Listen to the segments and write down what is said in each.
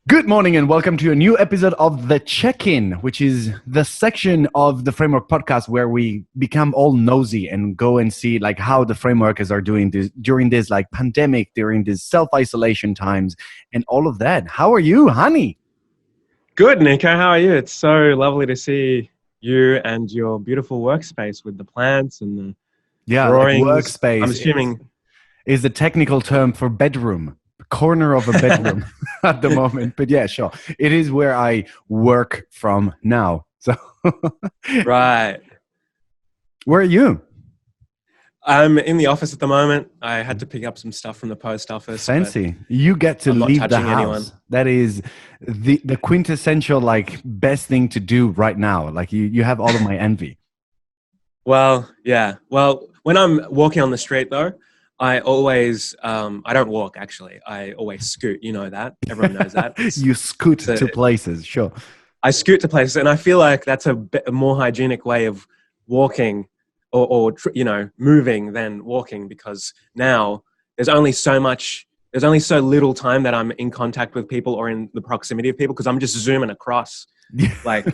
Good morning and welcome to a new episode of The Check-In, which is the section of the Framework podcast where we become all nosy and go and see like how the frameworkers are doing this during this like pandemic, during this self-isolation times and all of that. How are you, honey? Good, Nico. How are you? It's so lovely to see you and your beautiful workspace with the plants and the drawings. Like workspace. I'm assuming is the technical term for bedroom. Corner of a bedroom at the moment, but yeah, sure, it is where I work from now. So right. Where are you? I'm in the office at the moment. I had to pick up some stuff from the post office. Fancy. You get to leave the house. Anyone. That is the quintessential like best thing to do right now. Like you have all of my envy. Well, yeah. Well, when I'm walking on the street though, I always, I don't walk actually. I always scoot. You know that. Everyone knows that. You scoot to places, sure. I scoot to places, and I feel like that's a more hygienic way of walking or moving than walking, because now there's only so little time that I'm in contact with people or in the proximity of people, because I'm just zooming across. Like,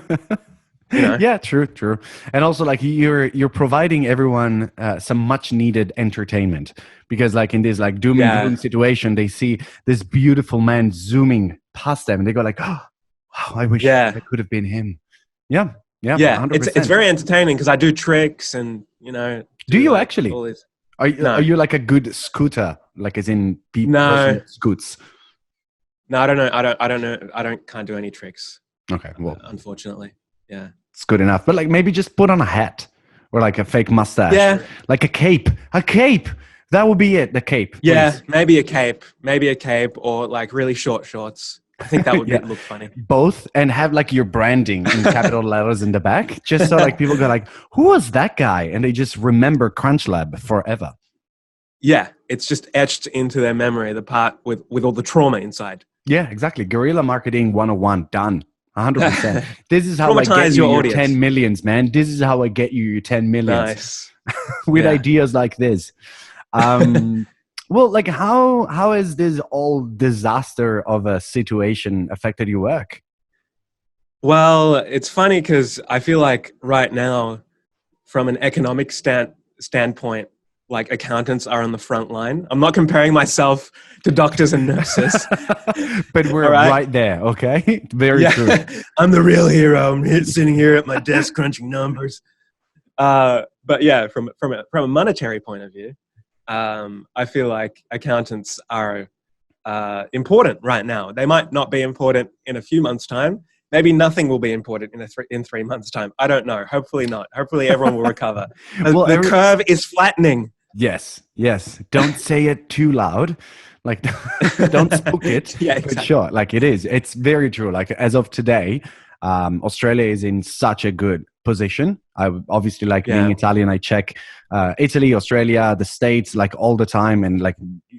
Yeah, true. And also like you're providing everyone some much needed entertainment, because like in this like doom and gloom situation, they see this beautiful man zooming past them and they go like, oh, wow, I wish that could have been him. Yeah. 100%. It's very entertaining because I do tricks and do you actually? Are you like a good scooter, like as in people scoots? No, I don't know. I can't do any tricks. Okay, well, unfortunately. Yeah, it's good enough. But like maybe just put on a hat or like a fake mustache. Yeah, like a cape. That would be it. The cape. Please. Yeah, maybe a cape, or like really short shorts. I think that would look funny. Both, and have like your branding in capital letters in the back, just so like people go like, "Who was that guy?" and they just remember CrunchLab forever. Yeah, it's just etched into their memory, the part with all the trauma inside. Yeah, exactly. Guerrilla marketing 101 done. 100%. This is how I get you your 10 millions, man. This is how I get you your 10 millions. Nice. With ideas like this. Well, like how has this all disaster of a situation affected your work? Well, it's funny because I feel like right now, from an economic standpoint, like accountants are on the front line. I'm not comparing myself to doctors and nurses. But we're right there, okay? Very true. I'm the real hero. I'm sitting here at my desk crunching numbers. But yeah, from a monetary point of view, I feel like accountants are important right now. They might not be important in a few months' time. Maybe nothing will be important in 3 months' time. I don't know. Hopefully not. Hopefully everyone will recover. The curve is flattening. Yes. Don't say it too loud. Like, don't spook it. Yeah, exactly. But sure, like it is. It's very true. Like as of today, Australia is in such a good position. I obviously like being Italian. I check Italy, Australia, the States, like all the time, and like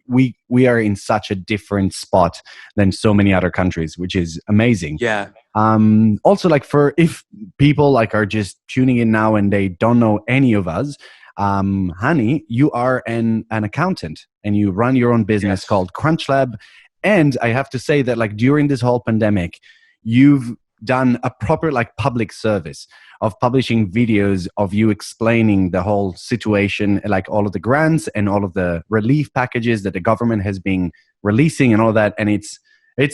we are in such a different spot than so many other countries, which is amazing. Yeah. Also, like if people like are just tuning in now and they don't know any of us, Hani, you are an accountant and you run your own business called CrunchLab. And I have to say that like during this whole pandemic, you've done a proper like public service of publishing videos of you explaining the whole situation, like all of the grants and all of the relief packages that the government has been releasing and all that. And it's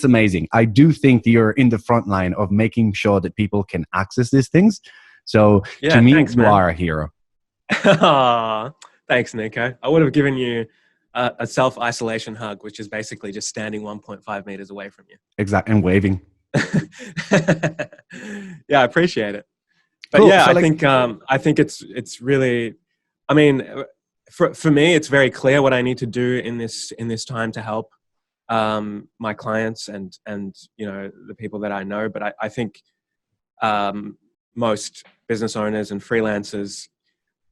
amazing. I do think you're in the front line of making sure that people can access these things. So to me, you are a hero. Thanks, Nico. I would have given you a self-isolation hug, which is basically just standing 1.5 meters away from you. Exactly, and waving. Yeah, I appreciate it. But cool. Yeah, so I think it's really, I mean, for me, it's very clear what I need to do in this time to help my clients and the people that I know. But I think most business owners and freelancers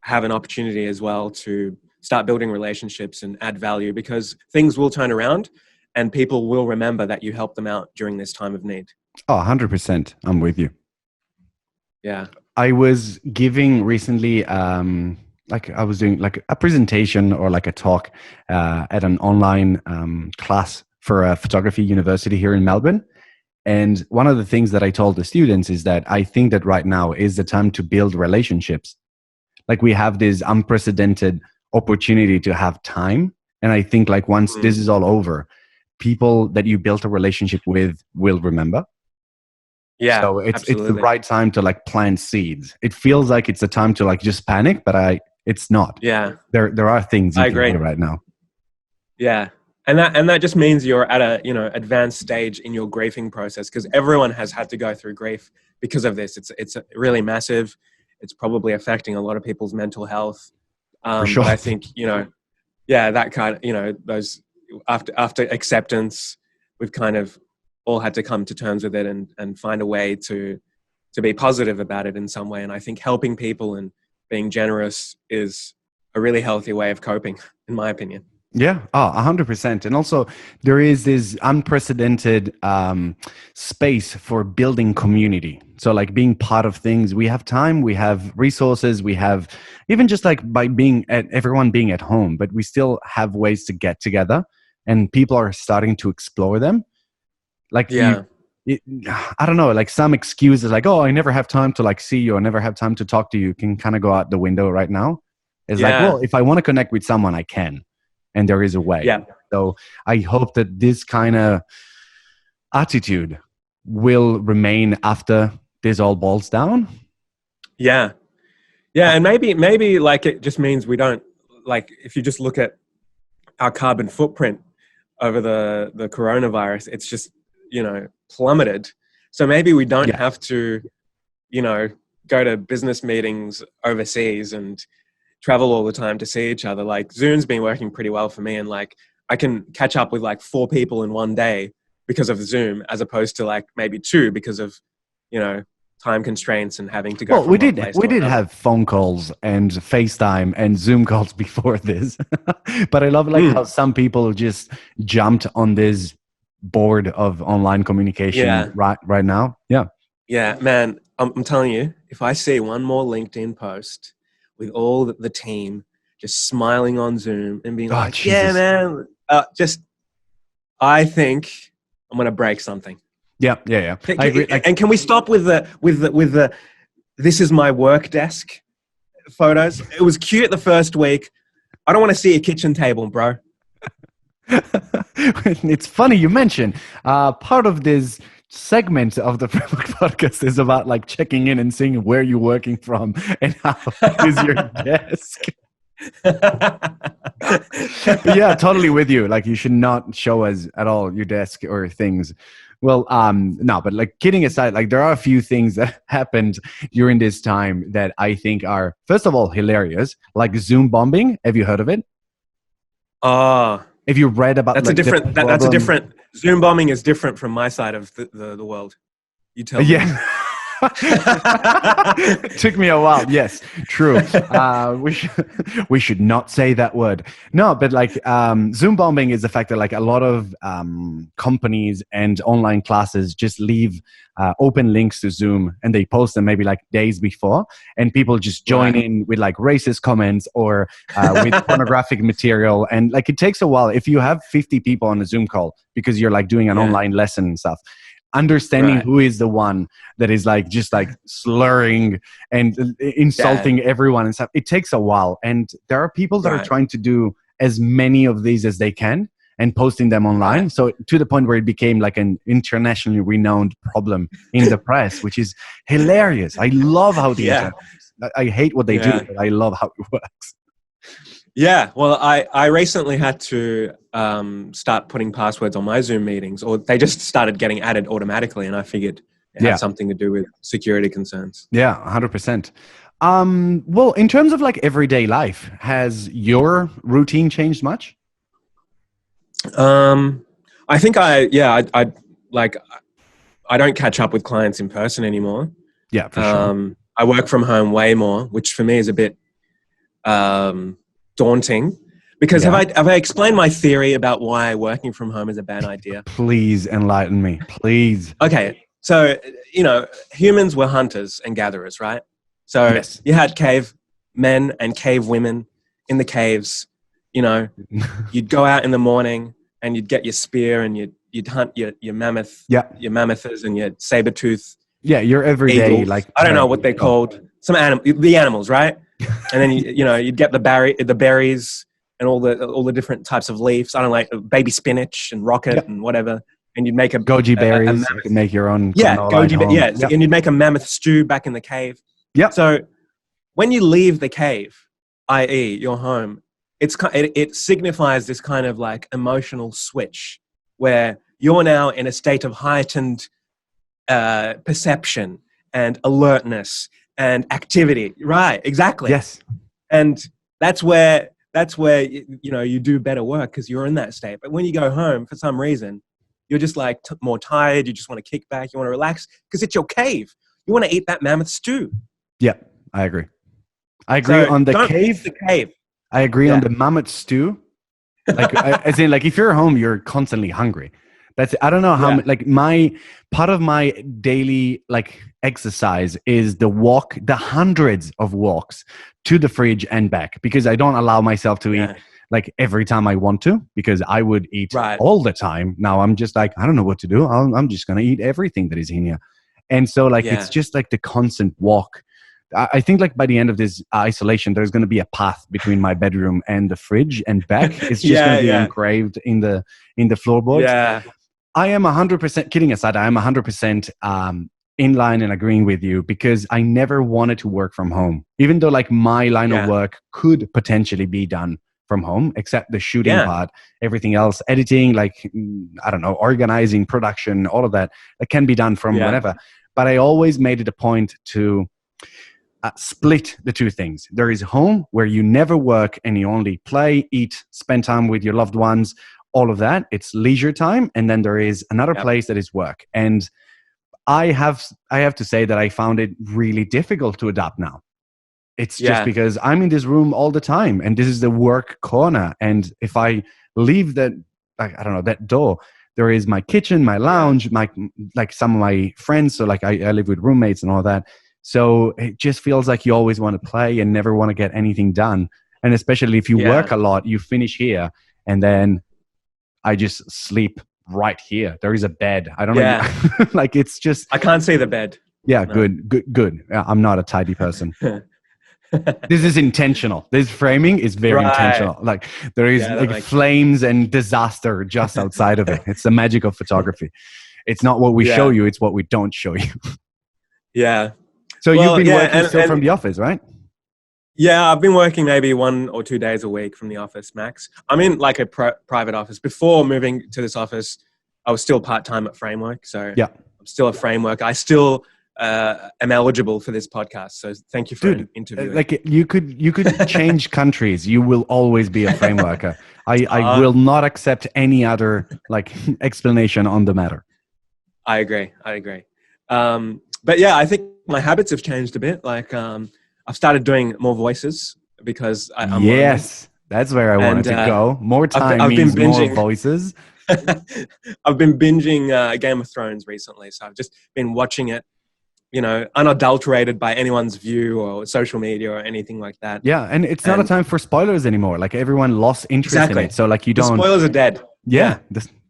have an opportunity as well to start building relationships and add value, because things will turn around and people will remember that you helped them out during this time of need. Oh, 100%. I'm with you. Yeah. I was giving recently, like I was doing like a presentation or like a talk at an online class for a photography university here in Melbourne. And one of the things that I told the students is that I think that right now is the time to build relationships. Like we have this unprecedented opportunity to have time. And I think like once this is all over, people that you built a relationship with will remember. Yeah, So it's the absolutely. right time to like plant seeds. It feels like it's a time to like just panic, but it's not. Yeah, There are things you I can agree. do right now. Yeah. And that just means you're at a, advanced stage in your grieving process, because everyone has had to go through grief because of this. It's really massive. It's probably affecting a lot of people's mental health. For sure. But I think, yeah, that kind of, those after acceptance, we've kind of all had to come to terms with it and find a way to be positive about it in some way. And I think helping people and being generous is a really healthy way of coping, in my opinion. Yeah, 100%. And also, there is this unprecedented space for building community. So, like being part of things, we have time, we have resources, we have even just like by everyone being at home, but we still have ways to get together, and people are starting to explore them. Like, Yeah. I don't know, like some excuses, like, oh, I never have time to like see you, I never have time to talk to you, can kind of go out the window right now. It's like, well, if I want to connect with someone, I can. And there is a way. Yeah. So I hope that this kind of attitude will remain after this all boils down. Yeah. Yeah. And maybe like it just means we don't, like, if you just look at our carbon footprint over the coronavirus, it's just, plummeted. So maybe we don't have to, go to business meetings overseas and travel all the time to see each other. Like Zoom's been working pretty well for me, and like I can catch up with like 4 people in one day because of Zoom, as opposed to like maybe 2 because of time constraints and having to go. Well, we did have phone calls and FaceTime and Zoom calls before this, but I love like how some people just jumped on this board of online communication right now. Yeah, man, I'm telling you, if I see one more LinkedIn post with all the team just smiling on Zoom and being like, Jesus. Yeah, man, I think I'm going to break something. Yeah. I agree. And can we stop with the this is my work desk photos? It was cute the first week. I don't want to see a kitchen table, bro. It's funny you mention part of this segment of the Framework podcast is about like checking in and seeing where you're working from and how is your desk. Yeah, totally with you. Like you should not show us at all your desk or things. Well, no, but like kidding aside, like there are a few things that happened during this time that I think are, first of all, hilarious. Like Zoom bombing. Have you heard of it? If you read about that's like, that's a different Zoom bombing is different from my side of the world. You tell me. Yeah. Took me a while. Yes, true. We should not say that word. No, but like Zoom bombing is the fact that like a lot of companies and online classes just leave open links to Zoom and they post them maybe like days before, and people just join in with like racist comments or with pornographic material. And like it takes a while if you have 50 people on a Zoom call because you're like doing an online lesson and stuff. Understanding who is the one that is like just like slurring and insulting everyone and stuff. It takes a while, and there are people that are trying to do as many of these as they can and posting them online. So to the point where it became like an internationally renowned problem in the press, which is hilarious. I love how the internet works. I hate what they do, but I love how it works. Yeah, well, I recently had to start putting passwords on my Zoom meetings, or they just started getting added automatically, and I figured it had something to do with security concerns. Yeah, 100%. Well, in terms of like everyday life, has your routine changed much? I think I don't catch up with clients in person anymore. Yeah, for sure. I work from home way more, which for me is a bit daunting, because have I explained my theory about why working from home is a bad idea? Please enlighten me, please. Okay, so humans were hunters and gatherers, right? So you had cave men and cave women in the caves. You'd go out in the morning and you'd get your spear and you'd you'd hunt your mammoth, Yeah. your mammoths and your saber tooth Yeah, your everyday eagles. like I don't know prey. what they're called. Some the animals, right? And then you'd get the berries and all the different types of leaves. I don't like baby spinach and rocket Yep. and whatever. And you'd make Goji a berries. mammoth. You can make your own Yeah, granola at goji. home. Yeah, Yep. and you'd make a mammoth stew back in the cave. Yep. So when you leave the cave, i.e., your home, it signifies this kind of like emotional switch where you're now in a state of heightened perception and alertness and activity. Right? Exactly. Yes. And that's where you do better work because you're in that state. But when you go home, for some reason, you're just like more tired. You just want to kick back. You want to relax because it's your cave. You want to eat that mammoth stew. Yeah, I agree. I agree on the cave. The cave. I agree on the mammoth stew. Like, as in, like, if you're home, you're constantly hungry. I don't know how, like, part of my daily, like, exercise is the hundreds of walks to the fridge and back because I don't allow myself to eat, like, every time I want to because I would eat all the time. Now I'm just like, I don't know what to do. I'm just going to eat everything that is in here. And so, like, it's just like the constant walk. I think like by the end of this isolation, there's going to be a path between my bedroom and the fridge and back. It's just going to be engraved in the floorboards. Yeah. I am 100%, kidding aside, I am 100% in line and agreeing with you because I never wanted to work from home. Even though like my line of work could potentially be done from home, except the shooting part, everything else, editing, like, I don't know, organizing, production, all of that can be done from whenever. But I always made it a point to split the two things. There is home where you never work and you only play, eat, spend time with your loved ones, all of that. It's leisure time. And then there is another place that is work. And I have to say that I found it really difficult to adapt now. It's just because I'm in this room all the time and this is the work corner. And if I leave that, like, I don't know, that door, there is my kitchen, my lounge, like some of my friends. So like I live with roommates and all that. So it just feels like you always want to play and never want to get anything done. And especially if you work a lot, you finish here and then I just sleep right here. There is a bed. I don't know. Like it's just. I can't see the bed. Yeah, no. Good. I'm not a tidy person. This is intentional. This framing is very intentional. Like there is like flames and disaster just outside of it. It's the magic of photography. It's not what we show you. It's what we don't show you. Yeah. So you've been working still from the office, right? Yeah, I've been working maybe 1 or 2 days a week from the office, max. I'm in like a private office. Before moving to this office, I was still part-time at Framework. So I'm still a Framework. I still am eligible for this podcast. So thank you for interviewing. Like you could change countries. You will always be a Frameworker. I will not accept any other like explanation on the matter. I agree. But yeah, I think my habits have changed a bit. Like I've started doing more voices because I'm that's where I wanted to go. More time I've means been binging, more voices. I've been binging Game of Thrones recently, so I've just been watching it, unadulterated by anyone's view or social media or anything like that. Yeah, and it's not a time for spoilers anymore. Like everyone lost interest in it, so like you don't. The spoilers are dead. Yeah.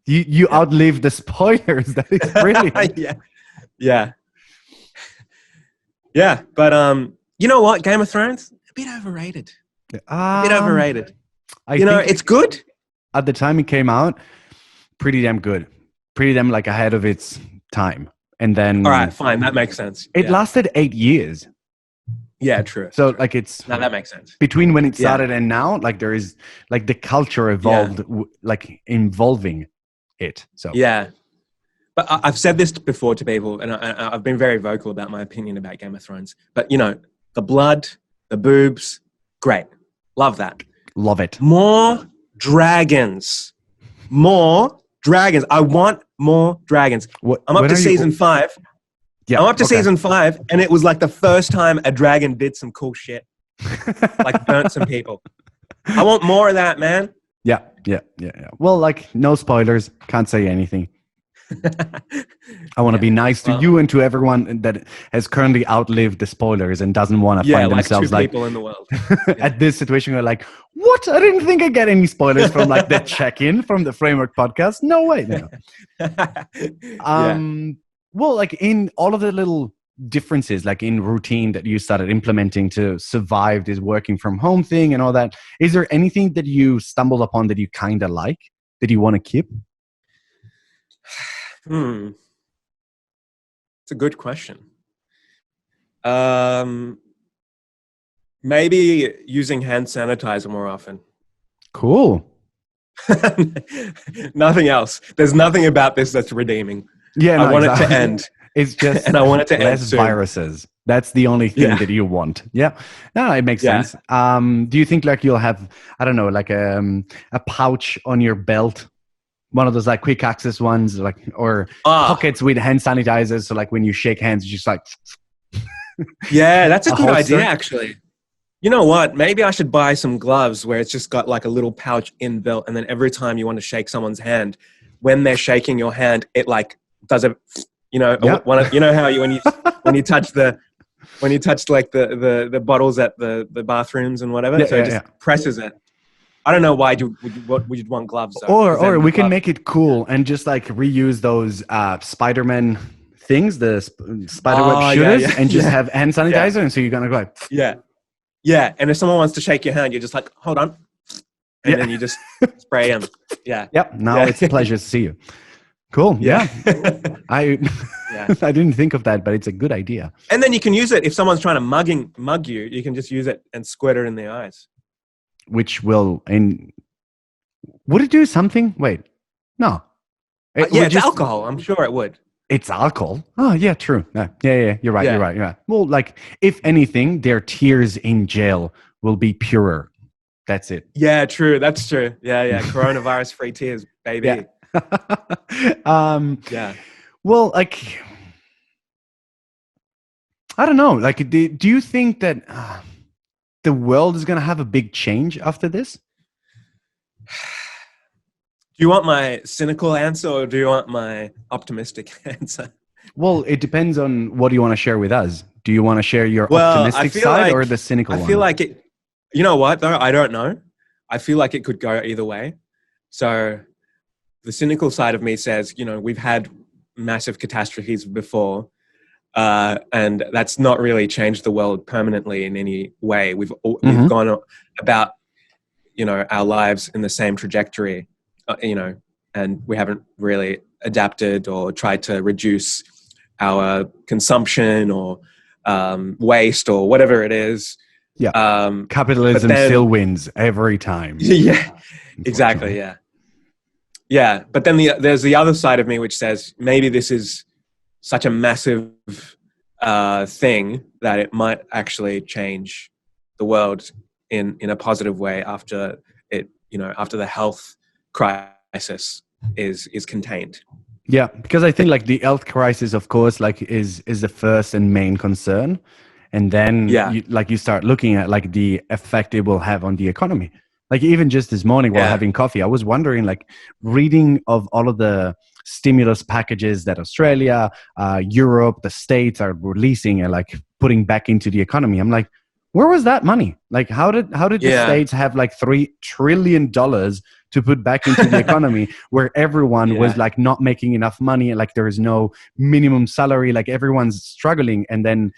You outlive the spoilers. That is brilliant. Yeah, but you know what? Game of Thrones, a bit overrated. I think it's good. At the time it came out, pretty damn good. Pretty damn like ahead of its time. And then... All right, fine. That makes sense. It lasted 8 years. Yeah, true. So like it's... Now that makes sense. Between when it started and now, like there is... Like the culture evolved, like involving it. So yeah. But I've said this before to people, and I've been very vocal about my opinion about Game of Thrones. But, the blood, the boobs, great. Love that. Love it. More dragons. I want more dragons. I'm up to season 5. Yeah, I'm up to season 5, and it was like the first time a dragon did some cool shit. Like burnt some people. I want more of that, man. Yeah. Well, like no spoilers. Can't say anything. I want to Yeah. be nice to Well, you and to everyone that has currently outlived the spoilers and doesn't want to yeah, find like two themselves like people in the world. Yeah. at this situation. We're like, what? I didn't think I get any spoilers from like the check-in from the Framework podcast. No way. No. Yeah. Well, like in all of the little differences, like in routine that you started implementing to survive this working from home thing and all that, is there anything that you stumbled upon that you kind of like that you want to keep? It's a good question. Maybe using hand sanitizer more often. Cool. Nothing else. There's nothing about this that's redeeming. Yeah, no, I want exactly. it to end. It's just And I want it to end less soon. viruses. That's the only thing Yeah. that you want. Yeah. No, it makes Yeah. sense. Do you think like you'll have, I don't know, like a pouch on your belt, one of those like quick access ones, like, or pockets with hand sanitizers? So like when you shake hands, you just like, Yeah, that's a A good holster? idea, actually. You know what? Maybe I should buy some gloves where it's just got like a little pouch inbuilt, and then every time you want to shake someone's hand, when they're shaking your hand, it like does a, you know, Yeah. you know how when you touch like the bottles at the bathrooms and whatever, Yeah, so yeah, it just yeah. presses it. I don't know why would you want gloves though? 'Cause Or then we can gloves- make it cool and just like reuse those Spider-Man things, the spiderweb Oh, yeah, shooters, yeah, and just yeah. have hand sanitizer. And so you're gonna go like, yeah, and if someone wants to shake your hand, you're just like, hold on, and Yeah. then you just spray them. Yeah. yep. Now Yeah. it's a pleasure to see you. Cool. Yeah. I Yeah. I didn't think of that, but it's a good idea. And then you can use it if someone's trying to mug you. You can just use it and squirt it in the eyes. Which will would it do something? Wait, no. It Yeah, would it's alcohol. I'm sure it would. It's alcohol. Oh yeah, true. Yeah. You're right. Yeah. You're right. Yeah. Well, like if anything, their tears in jail will be purer. That's it. Yeah, true. That's true. Yeah. Coronavirus-free tears, baby. Yeah. Yeah. Well, like I don't know. Like, do you think that the world is gonna have a big change after this? Do you want my cynical answer or do you want my optimistic answer? Well, it depends on what you want to share with us. Do you want to share your Well, I optimistic feel side like- or the cynical I one? feel like it. You know what though? I don't know. I feel like it could go either way. So the cynical side of me says, you know, we've had massive catastrophes before, and that's not really changed the world permanently in any way. We've gone about, you know, our lives in the same trajectory, you know, and we haven't really adapted or tried to reduce our consumption or waste or whatever it is. Yeah. Capitalism but then- still wins every time. Yeah, exactly. Yeah. But then there's the other side of me which says maybe this is such a massive thing that it might actually change the world in a positive way after it, you know, after the health crisis is contained. Yeah, because I think like the health crisis, of course, like is the first and main concern, and then you start looking at like the effect it will have on the economy. Like even just this morning while having coffee, I was wondering, like reading of all of the stimulus packages that Australia, Europe, the States are releasing and like putting back into the economy. I'm like, where was that money? Like how did the States have like $3 trillion to put back into the economy where everyone was like not making enough money and like there is no minimum salary, like everyone's struggling. And then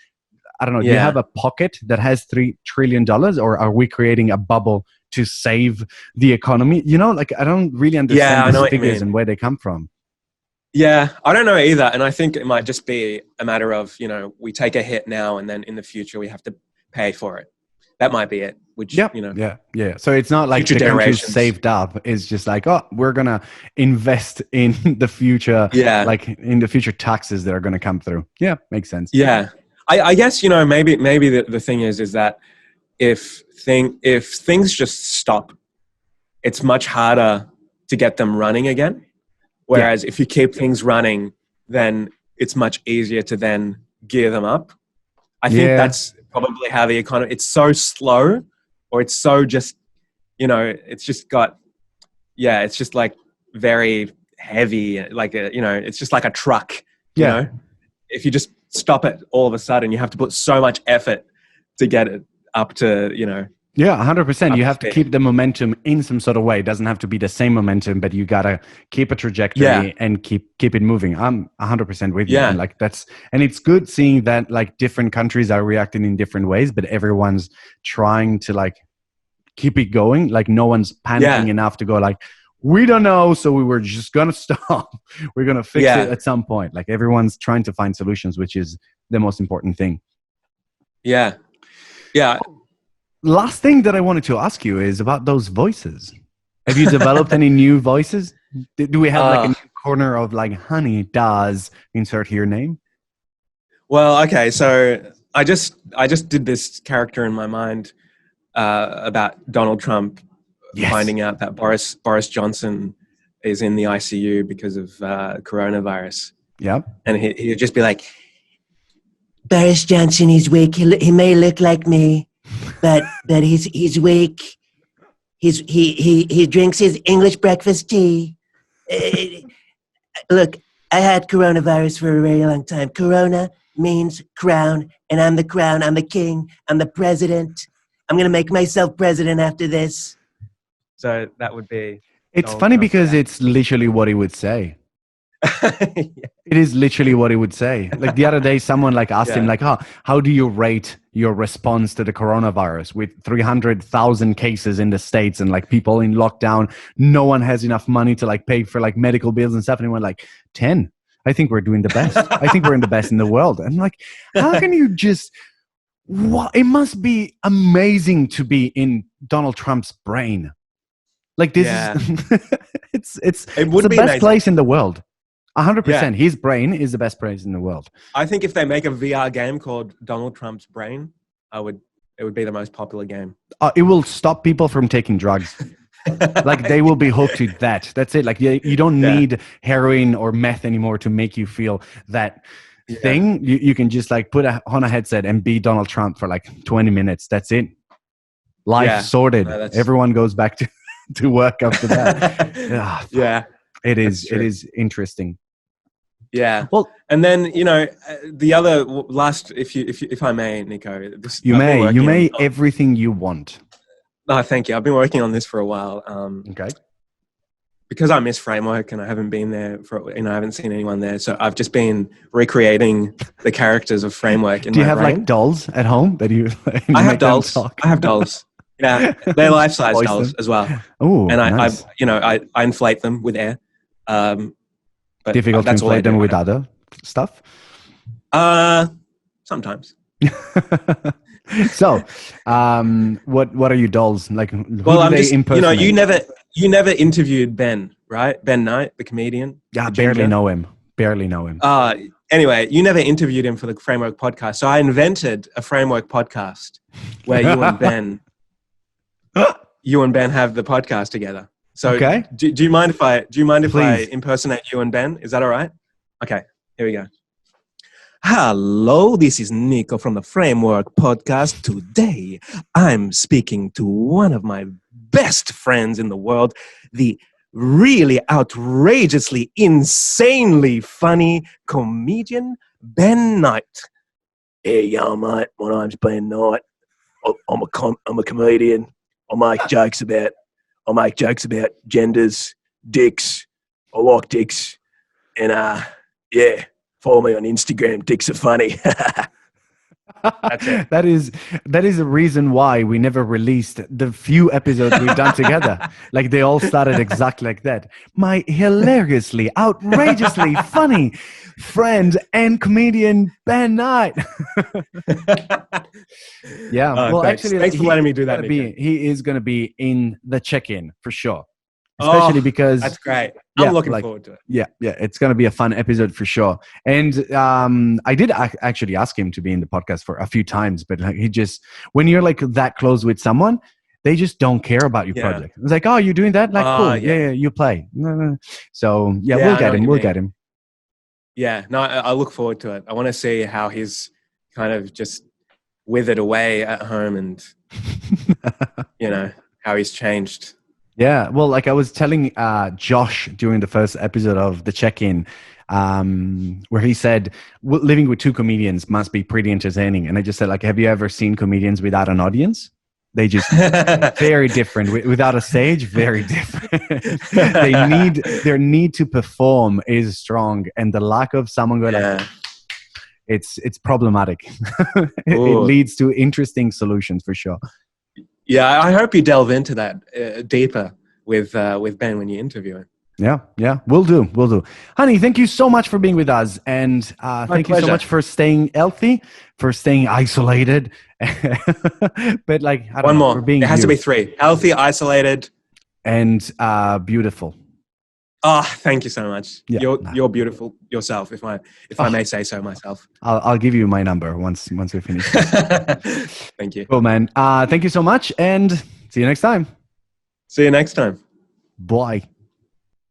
I don't know, do you have a pocket that has $3 trillion or are we creating a bubble to save the economy? You know, like I don't really understand these figures and where they come from. Yeah, I don't know either. And I think it might just be a matter of, you know, we take a hit now and then in the future we have to pay for it. That might be it. Which, you know. Yeah. So it's not like the country's saved up. It's just like, oh, we're going to invest in the future, like in the future taxes that are going to come through. Yeah, makes sense. Yeah. I guess, you know, maybe the thing is that if things just stop, it's much harder to get them running again. Whereas if you keep things running, then it's much easier to then gear them up. I think that's probably how the economy, it's so slow or it's so just, you know, it's just got, it's just like very heavy, like it's just like a truck. Yeah. You know, if you just stop it all of a sudden, you have to put so much effort to get it up to Yeah, 100%. up You to have to speed. keep the momentum in some sort of way. It doesn't have to be the same momentum, but you gotta keep a trajectory Yeah. and keep it moving. I'm 100% with you. Yeah. And like and it's good seeing that like different countries are reacting in different ways, but everyone's trying to like keep it going. Like no one's panicking enough to go like, we don't know, so we were just gonna stop. We're gonna fix it at some point. Like everyone's trying to find solutions, which is the most important thing. Yeah. Yeah. Last thing that I wanted to ask you is about those voices. Have you developed any new voices? Do we have like a new corner of like Honey does insert here name? Well, okay, so I just did this character in my mind about Donald Trump finding out that Boris Johnson is in the ICU because of coronavirus. Yep. And he'd just be like, Boris Johnson is weak. He may look like me, but he's weak. He drinks his English breakfast tea. Look, I had coronavirus for a very long time. Corona means crown, and I'm the crown. I'm the king. I'm the president. I'm gonna make myself president after this. so that would be. It's Donald funny Trump, because it's literally what he would say. It is literally what he would say. Like the other day, someone like asked him like, how do you rate your response to the coronavirus with 300,000 cases in the States and like people in lockdown? No one has enough money to like pay for like medical bills and stuff. And he went like 10. I think we're doing the best. I think we're in the best in the world. And like, how can you just, it must be amazing to be in Donald Trump's brain. Like this is, it's the best place in the world. 100%. His brain is the best place in the world. I think if they make a VR game called Donald Trump's Brain, it would be the most popular game. It will stop people from taking drugs. Like they will be hooked to that. That's it. Like you don't need heroin or meth anymore to make you feel that thing. You can just like put on a headset and be Donald Trump for like 20 minutes. That's it. Life sorted. Everyone goes back to work after that. It is interesting. Yeah. Well, and then the other last, if I may, Nico, you may everything you want. No, thank you. I've been working on this for a while. Okay. Because I miss Framework and I haven't been there I haven't seen anyone there, so I've just been recreating the characters of Framework. Do you have like dolls at home that you? I have dolls. I have dolls. Yeah, they're life-size dolls as well. Oh, and nice. I inflate them with air. But difficult to inflate them with other stuff? Sometimes. So, what are your dolls like? Well, I'm just, you never interviewed Ben, right? Ben Knight, the comedian. Yeah, I barely know him. Anyway, you never interviewed him for the Framework podcast, so I invented a Framework podcast where you and Ben have the podcast together. So, do you mind if I impersonate you and Ben? Is that all right? Okay, here we go. Hello, this is Nico from the Framework podcast. Today, I'm speaking to one of my best friends in the world, the really outrageously, insanely funny comedian, Ben Knight. Hey, yo, mate. My name's Ben Knight. I'm a comedian. I make jokes about genders, dicks. I like dicks. And, follow me on Instagram. Dicks are funny. That's it. That is a reason why we never released the few episodes we've done together. Like they all started exactly like that. My hilariously, outrageously funny friend and comedian Ben Knight. Well, thanks. actually, thanks for letting me do that. He is going to be in the check-in for sure. Especially because that's great. I'm looking forward to it. Yeah, it's going to be a fun episode for sure. And I did actually ask him to be in the podcast for a few times, but like, he just, when you're like that close with someone, they just don't care about your project. It's like, oh, you're doing that? Like, cool. Yeah, you play. So we'll get him. Yeah, no, I look forward to it. I want to see how he's kind of just withered away at home and, how he's changed. Yeah, well, like I was telling Josh during the first episode of the check-in, where he said living with two comedians must be pretty entertaining, and I just said, like, have you ever seen comedians without an audience? They just very different. Without a stage, very different. Their need to perform is strong, and the lack of someone going, Yeah. it's problematic. It Ooh. leads to interesting solutions for sure. Yeah, I hope you delve into that deeper with Ben when you interview him. Yeah, we'll do. Honey, thank you so much for being with us, and thank you so pleasure. much for staying healthy, for staying isolated. But like, I don't One know, more. for being It has you. to be 3. Healthy, isolated. And beautiful. Oh, thank you so much. Yeah. You're beautiful yourself, if I may say so myself. I'll give you my number once we finish. Thank you. Cool, man. Thank you so much, and see you next time. See you next time. Bye.